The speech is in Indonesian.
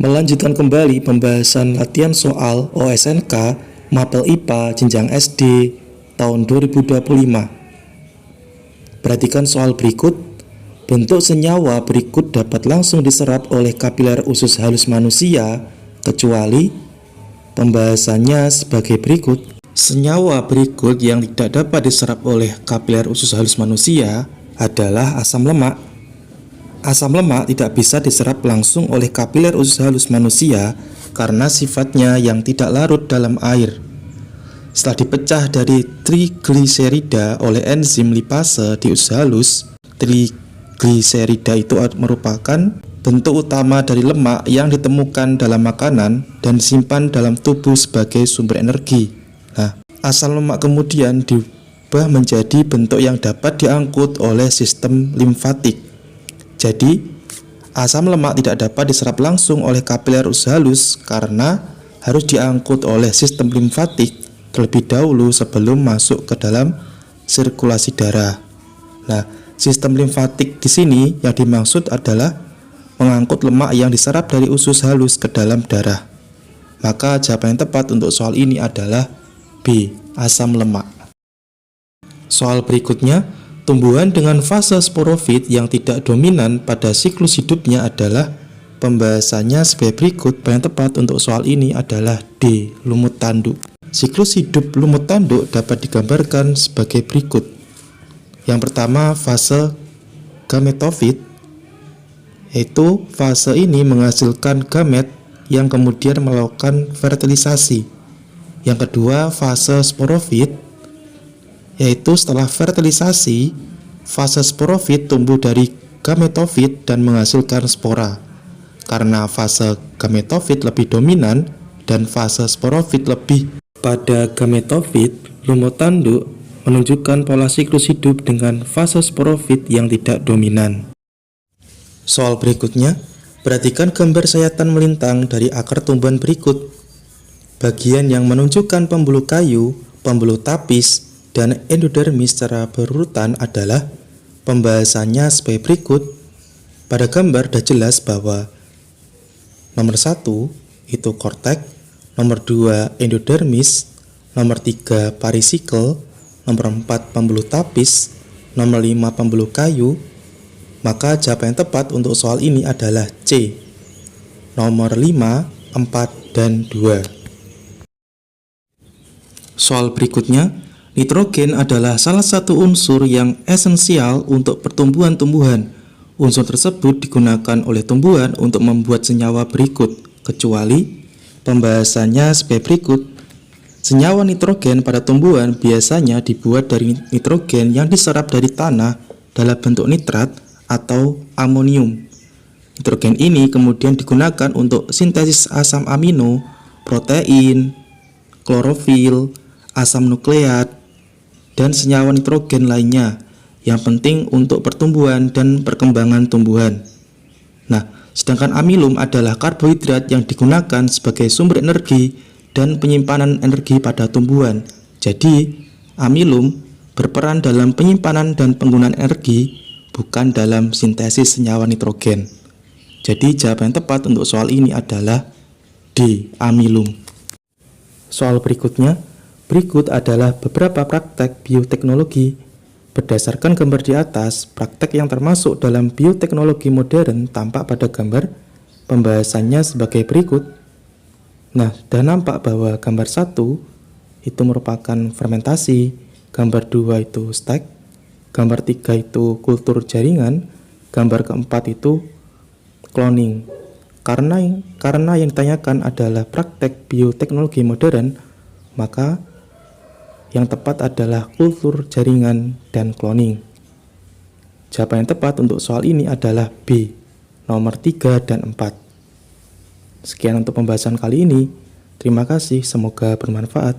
Melanjutkan kembali pembahasan latihan soal OSNK Mapel IPA jenjang SD tahun 2025. Perhatikan soal berikut. Bentuk senyawa berikut dapat langsung diserap oleh kapiler usus halus manusia kecuali pembahasannya sebagai berikut. Senyawa berikut yang tidak dapat diserap oleh kapiler usus halus manusia adalah asam lemak. Asam lemak tidak bisa diserap langsung oleh kapiler usus halus manusia karena sifatnya yang tidak larut dalam air. Setelah dipecah dari trigliserida oleh enzim lipase di usus halus, trigliserida itu merupakan bentuk utama dari lemak yang ditemukan dalam makanan dan disimpan dalam tubuh sebagai sumber energi. Nah, asam lemak kemudian diubah menjadi bentuk yang dapat diangkut oleh sistem limfatik. Jadi, asam lemak tidak dapat diserap langsung oleh kapiler usus halus karena harus diangkut oleh sistem limfatik terlebih dahulu sebelum masuk ke dalam sirkulasi darah. Nah, sistem limfatik di sini yang dimaksud adalah mengangkut lemak yang diserap dari usus halus ke dalam darah. Maka jawaban yang tepat untuk soal ini adalah B, asam lemak. Soal berikutnya, tumbuhan dengan fase sporofit yang tidak dominan pada siklus hidupnya adalah pembahasannya sebagai berikut. Yang tepat untuk soal ini adalah D, lumut tanduk. Siklus hidup lumut tanduk dapat digambarkan sebagai berikut. Yang pertama, fase gametofit, yaitu fase ini menghasilkan gamet yang kemudian melakukan fertilisasi. Yang kedua, fase sporofit, yaitu setelah fertilisasi, fase sporofit tumbuh dari gametofit dan menghasilkan spora. Karena fase gametofit lebih dominan dan fase sporofit lebih pada gametofit, lumut tanduk menunjukkan pola siklus hidup dengan fase sporofit yang tidak dominan. Soal berikutnya, perhatikan gambar sayatan melintang dari akar tumbuhan berikut. Bagian yang menunjukkan pembuluh kayu, pembuluh tapis, dan endodermis secara berurutan adalah pembahasannya sebagai berikut. Pada gambar sudah jelas bahwa nomor 1 itu kortek, nomor 2 endodermis, nomor 3 parisikel, nomor 4 pembuluh tapis, nomor 5 pembuluh kayu. Maka jawaban yang tepat untuk soal ini adalah C, nomor 5, 4, dan 2. Soal berikutnya, nitrogen adalah salah satu unsur yang esensial untuk pertumbuhan tumbuhan. Unsur tersebut digunakan oleh tumbuhan untuk membuat senyawa berikut, kecuali pembahasannya sebagai berikut. Senyawa nitrogen pada tumbuhan biasanya dibuat dari nitrogen yang diserap dari tanah dalam bentuk nitrat atau amonium. Nitrogen ini kemudian digunakan untuk sintesis asam amino, protein, klorofil, asam nukleat, dan senyawa nitrogen lainnya yang penting untuk pertumbuhan dan perkembangan tumbuhan. Nah, sedangkan amilum adalah karbohidrat yang digunakan sebagai sumber energi dan penyimpanan energi pada tumbuhan. Jadi, amilum berperan dalam penyimpanan dan penggunaan energi, bukan dalam sintesis senyawa nitrogen. Jadi, jawaban yang tepat untuk soal ini adalah D, amilum. Soal berikutnya, berikut adalah beberapa praktek bioteknologi. Berdasarkan gambar di atas, praktek yang termasuk dalam bioteknologi modern tampak pada gambar. Pembahasannya sebagai berikut. Nah, sudah nampak bahwa gambar 1 itu merupakan fermentasi, gambar 2 itu stek, gambar 3 itu kultur jaringan, gambar keempat itu cloning. Karena yang ditanyakan adalah praktek bioteknologi modern, maka yang tepat adalah kultur jaringan dan cloning. Jawaban yang tepat untuk soal ini adalah B, nomor 3 dan 4. Sekian untuk pembahasan kali ini. Terima kasih, semoga bermanfaat.